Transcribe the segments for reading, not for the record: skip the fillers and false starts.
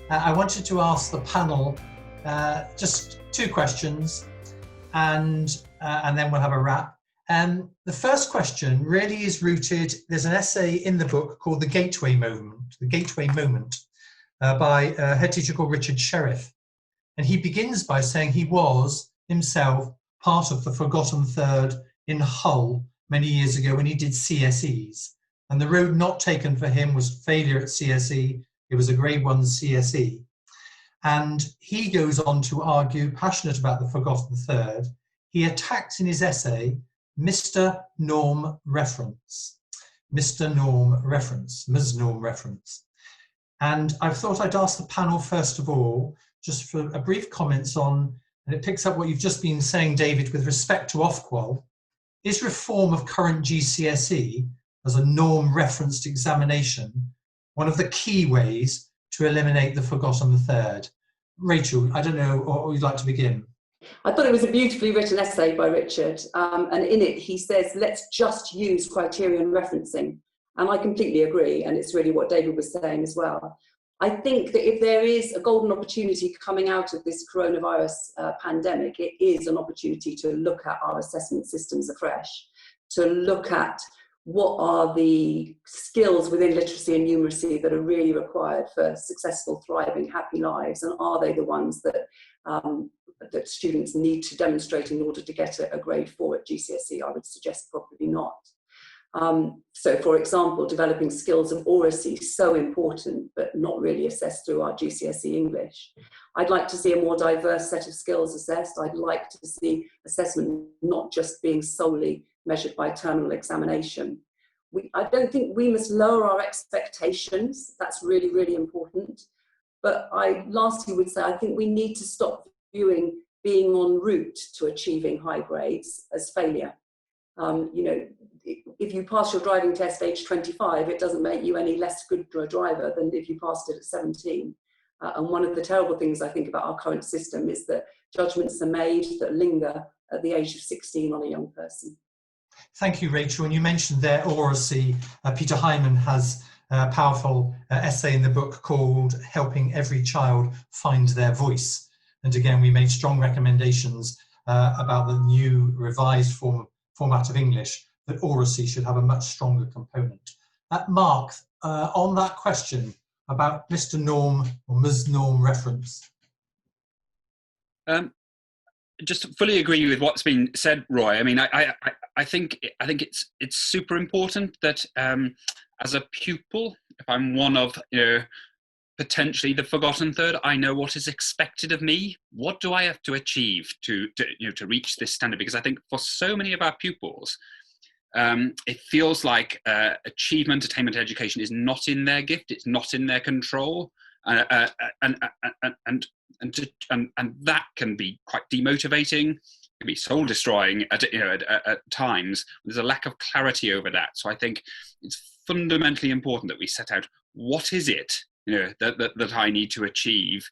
I wanted to ask the panel just two questions, and then we'll have a wrap. The first question really is rooted, there's an essay in the book called The Gateway Moment, by a head teacher called Richard Sheriff. And he begins by saying he was himself part of the Forgotten Third in Hull many years ago when he did CSEs. And the road not taken for him was failure at CSE. It was a grade 1 CSE. And he goes on to argue, passionate about the Forgotten Third, he attacks in his essay Mr. Norm reference. Mr. Norm reference, Ms. Norm reference. And I thought I'd ask the panel first of all, just for a brief comments on, and it picks up what you've just been saying, David, with respect to Ofqual. Is reform of current GCSE as a norm referenced examination one of the key ways to eliminate the Forgotten Third? Rachel, I don't know, or you'd like to begin? I thought it was a beautifully written essay by Richard, and in it he says, let's just use criterion referencing. And I completely agree, and it's really what David was saying as well. I think that if there is a golden opportunity coming out of this coronavirus pandemic, it is an opportunity to look at our assessment systems afresh, to look at what are the skills within literacy and numeracy that are really required for successful, thriving, happy lives, and are they the ones that that students need to demonstrate in order to get a grade 4 at GCSE? I would suggest probably not. So, for example, developing skills of oracy is so important, but not really assessed through our GCSE English. I'd like to see a more diverse set of skills assessed. I'd like to see assessment not just being solely measured by terminal examination. I don't think we must lower our expectations. That's really, really important. But I lastly would say, I think we need to stop viewing being en route to achieving high grades as failure. You know, if you pass your driving test age 25, it doesn't make you any less good a driver than if you passed it at 17. And one of the terrible things I think about our current system is that judgments are made that linger at the age of 16 on a young person. Thank you, Rachel. And you mentioned there oracy. Peter Hyman has a powerful essay in the book called Helping Every Child Find Their Voice. And again, we made strong recommendations about the new revised format of English, that oracy should have a much stronger component. Marc, on that question about Mr. Norm or Ms. Norm reference. Just fully agree with what's been said, Roy. I mean, I think it's super important that as a pupil, if I'm one of potentially the Forgotten Third, I know what is expected of me. What do I have to achieve to reach this standard? Because I think for so many of our pupils, it feels like achievement, attainment, education is not in their gift. It's not in their control, and that can be quite demotivating. It can be soul destroying at times. There's a lack of clarity over that. So I think it's fundamentally important that we set out what is it that I need to achieve,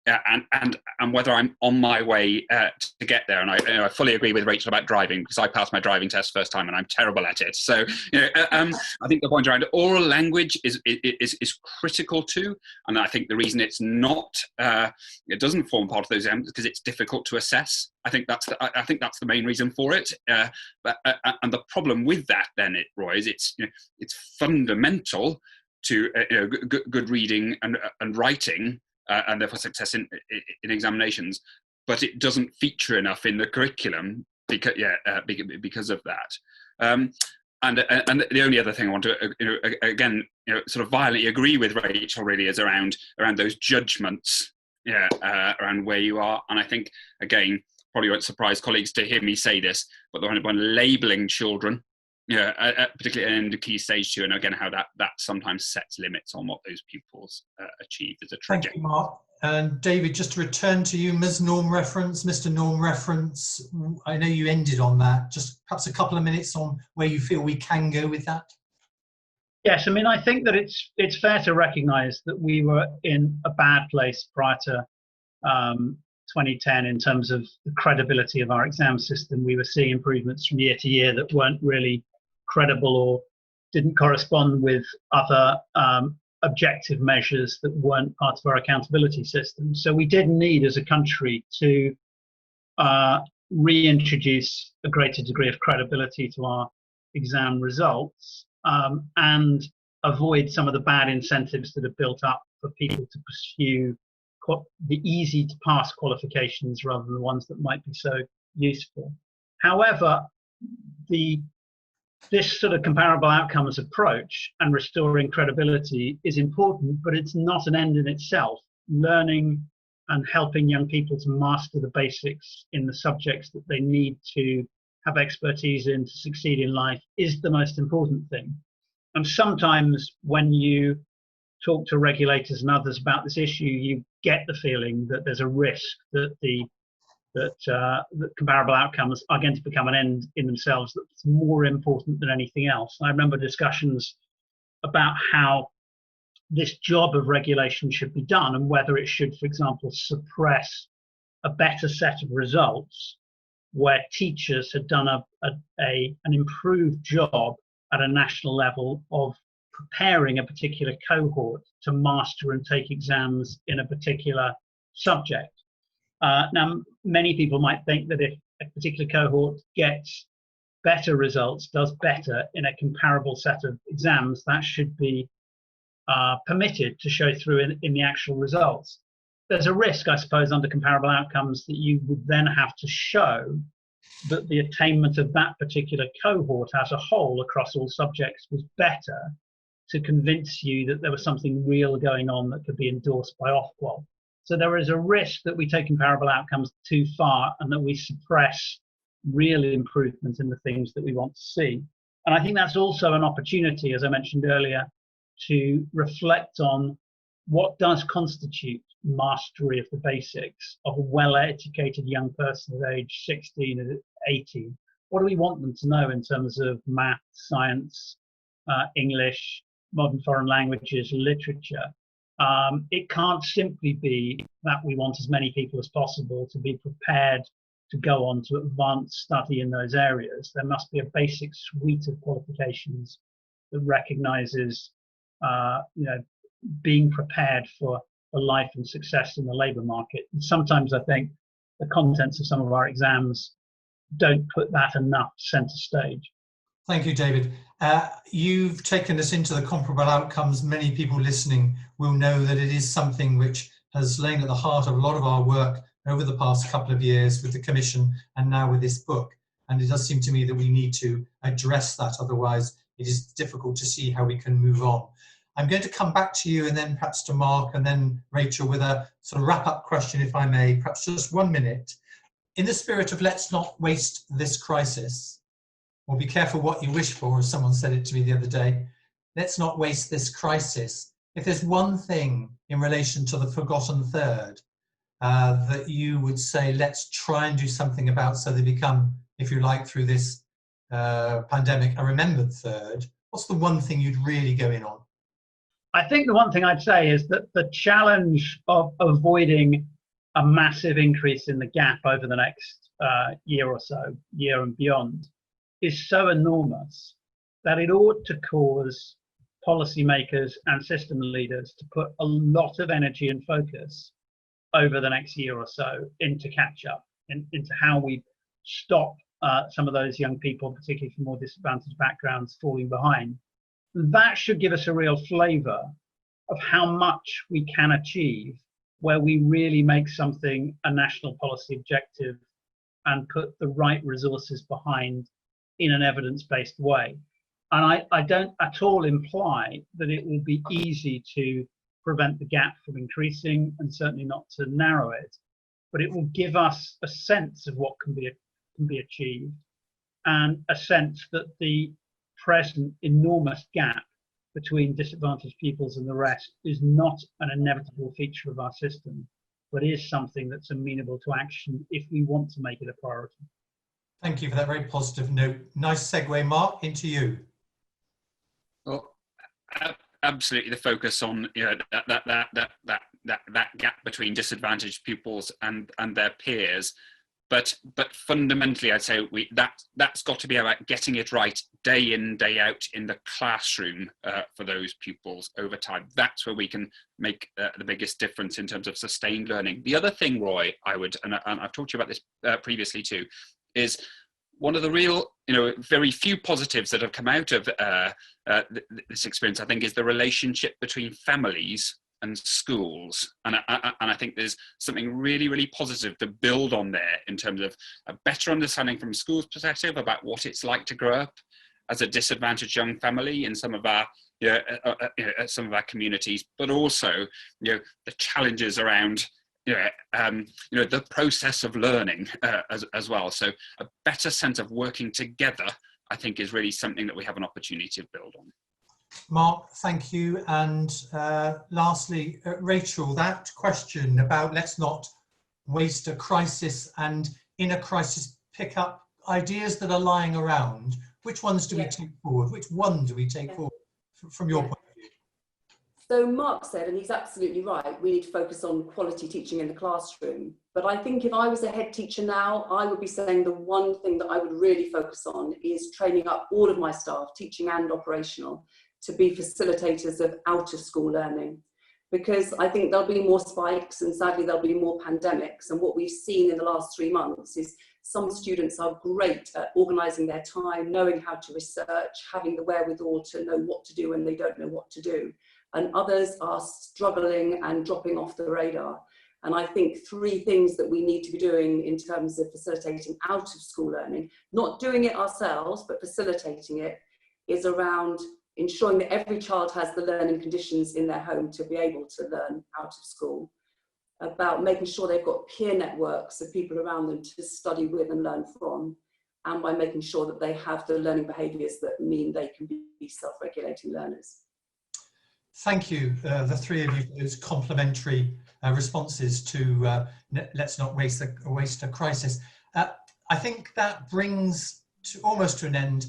and whether I'm on my way to get there. And I fully agree with Rachel about driving, because I passed my driving test first time and I'm terrible at it. So I think the point around oral language is critical too. And I think the reason it's not, it doesn't form part of those exams because it's difficult to assess. I think that's the main reason for it. And the problem with that, then, Roy, is it's fundamental to good reading and writing. And therefore success in examinations, but it doesn't feature enough in the curriculum because of that. And the only other thing I want to again sort of violently agree with Rachel really is around those judgments around where you are. And I think again, probably won't surprise colleagues to hear me say this, but when labelling children, particularly in the key stage 2, and again how that sometimes sets limits on what those pupils achieve as a trajectory. Thank you, Marc. And David, just to return to you, Ms. Norm reference, Mr. Norm reference, I know you ended on that. Just perhaps a couple of minutes on where you feel we can go with that. Yes, I mean, I think that it's fair to recognise that we were in a bad place prior to 2010 in terms of the credibility of our exam system. We were seeing improvements from year to year that weren't really credible or didn't correspond with other objective measures that weren't part of our accountability system. So we did need, as a country, to reintroduce a greater degree of credibility to our exam results, and avoid some of the bad incentives that have built up for people to pursue the easy to pass qualifications rather than the ones that might be so useful. However, this sort of comparable outcomes approach and restoring credibility is important, but it's not an end in itself. Learning and helping young people to master the basics in the subjects that they need to have expertise in to succeed in life is the most important thing. And sometimes when you talk to regulators and others about this issue, you get the feeling that there's a risk that that comparable outcomes are going to become an end in themselves, that's more important than anything else. And I remember discussions about how this job of regulation should be done and whether it should, for example, suppress a better set of results where teachers had done an improved job at a national level of preparing a particular cohort to master and take exams in a particular subject. Now, many people might think that if a particular cohort gets better results, does better in a comparable set of exams, that should be permitted to show through in the actual results. There's a risk, I suppose, under comparable outcomes that you would then have to show that the attainment of that particular cohort as a whole across all subjects was better to convince you that there was something real going on that could be endorsed by Ofqual. So there is a risk that we take comparable outcomes too far and that we suppress real improvements in the things that we want to see. And I think that's also an opportunity, as I mentioned earlier, to reflect on what does constitute mastery of the basics of a well-educated young person at age 16 and 18. What do we want them to know in terms of math, science, English, modern foreign languages, literature? It can't simply be that we want as many people as possible to be prepared to go on to advanced study in those areas. There must be a basic suite of qualifications that recognises, being prepared for life and success in the labour market. And sometimes I think the contents of some of our exams don't put that enough centre stage. Thank you, David. You've taken us into the comparable outcomes. Many people listening will know that it is something which has lain at the heart of a lot of our work over the past couple of years with the Commission and now with this book. And it does seem to me that we need to address that, otherwise it is difficult to see how we can move on. I'm going to come back to you and then perhaps to Mark and then Rachel with a sort of wrap-up question, if I may, perhaps just 1 minute. In the spirit of let's not waste this crisis, or be careful what you wish for, as someone said it to me the other day, let's not waste this crisis. If there's one thing in relation to the forgotten third that you would say, let's try and do something about so they become, if you like, through this pandemic, a remembered third, what's the one thing you'd really go in on? I think the one thing I'd say is that the challenge of avoiding a massive increase in the gap over the next year or so, year and beyond, is so enormous that it ought to cause policymakers and system leaders to put a lot of energy and focus over the next year or so into catch up, into how we stop some of those young people, particularly from more disadvantaged backgrounds, falling behind. That should give us a real flavour of how much we can achieve where we really make something a national policy objective and put the right resources behind in an evidence-based way. And I don't at all imply that it will be easy to prevent the gap from increasing and certainly not to narrow it, but it will give us a sense of what can be achieved and a sense that the present enormous gap between disadvantaged pupils and the rest is not an inevitable feature of our system, but is something that's amenable to action if we want to make it a priority. Thank you for that very positive note. Nice segue, Mark, into you. Well, absolutely, the focus on that gap between disadvantaged pupils and their peers But fundamentally, I'd say that's got to be about getting it right day in, day out in the classroom for those pupils over time. That's where we can make the biggest difference in terms of sustained learning. The other thing, Roy, I would, and I've talked to you about this previously too, is one of the real, very few positives that have come out of this experience, I think, is the relationship between families and schools, and I think there's something really, really positive to build on there in terms of a better understanding from schools' perspective about what it's like to grow up as a disadvantaged young family in some of our communities, but also the challenges around the process of learning as well. So a better sense of working together, I think, is really something that we have an opportunity to build on. Mark, thank you. And lastly, Rachel, that question about let's not waste a crisis, and in a crisis pick up ideas that are lying around. Which ones do we take forward? Which one do we take forward from your point of view? So Mark said, and he's absolutely right, we need to focus on quality teaching in the classroom. But I think if I was a head teacher now, I would be saying the one thing that I would really focus on is training up all of my staff, teaching and operational, to be facilitators of out of school learning, because I think there'll be more spikes and sadly there'll be more pandemics. And what we've seen in the last 3 months is some students are great at organising their time, knowing how to research, having the wherewithal to know what to do when they don't know what to do. And others are struggling and dropping off the radar. And I think 3 things that we need to be doing in terms of facilitating out of school learning, not doing it ourselves, but facilitating it, is around ensuring that every child has the learning conditions in their home to be able to learn out of school, about making sure they've got peer networks of people around them to study with and learn from, and by making sure that they have the learning behaviours that mean they can be self-regulating learners. Thank you, the 3 of you, for those complementary responses to let's not waste a crisis. I think that brings almost to an end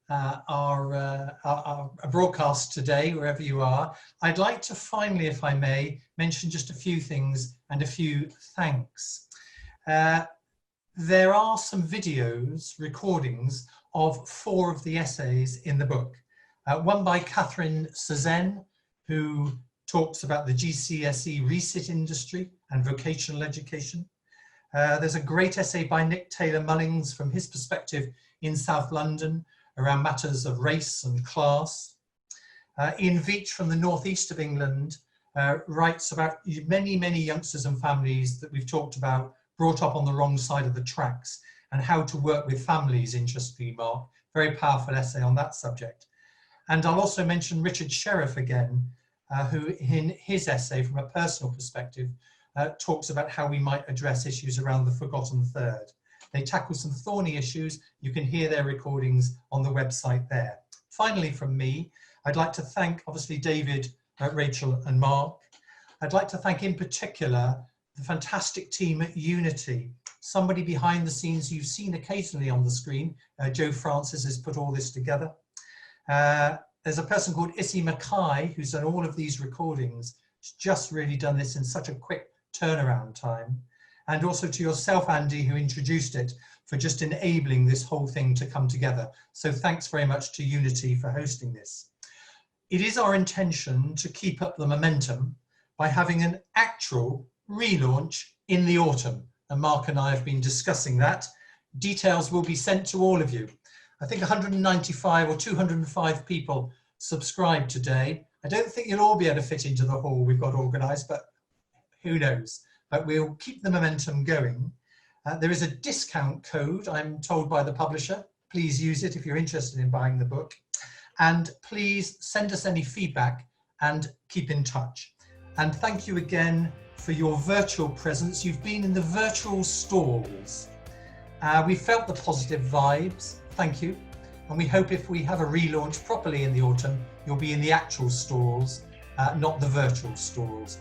our broadcast today, wherever you are. I'd like to finally, if I may, mention just a few things and a few thanks. There are some videos, recordings of 4 of the essays in the book. One by Catherine Cezanne, who talks about the GCSE resit industry and vocational education. There's a great essay by Nick Taylor-Mullings from his perspective in South London around matters of race and class. Ian Veach from the northeast of England writes about many, many youngsters and families that we've talked about brought up on the wrong side of the tracks, and how to work with families, interestingly, Mark. Very powerful essay on that subject. And I'll also mention Richard Sheriff again, who in his essay from a personal perspective talks about how we might address issues around the forgotten third. They tackle some thorny issues. You can hear their recordings on the website there. Finally, from me, I'd like to thank, obviously, David, Rachel and Mark. I'd like to thank in particular the fantastic team at Unity. Somebody behind the scenes you've seen occasionally on the screen. Joe Francis has put all this together. There's a person called Issy Mackay who's done all of these recordings. She's just really done this in such a quick turnaround time. And also to yourself, Andy, who introduced it, for just enabling this whole thing to come together. So thanks very much to Unity for hosting this. It is our intention to keep up the momentum by having an actual relaunch in the autumn. And Mark and I have been discussing that. Details will be sent to all of you. I think 195 or 205 people subscribed today. I don't think you'll all be able to fit into the hall we've got organised, but who knows? But we'll keep the momentum going. There is a discount code, I'm told by the publisher. Please use it if you're interested in buying the book. And please send us any feedback and keep in touch. And thank you again for your virtual presence. You've been in the virtual stalls. We felt the positive vibes. Thank you. And we hope if we have a relaunch properly in the autumn, you'll be in the actual stalls, not the virtual stalls.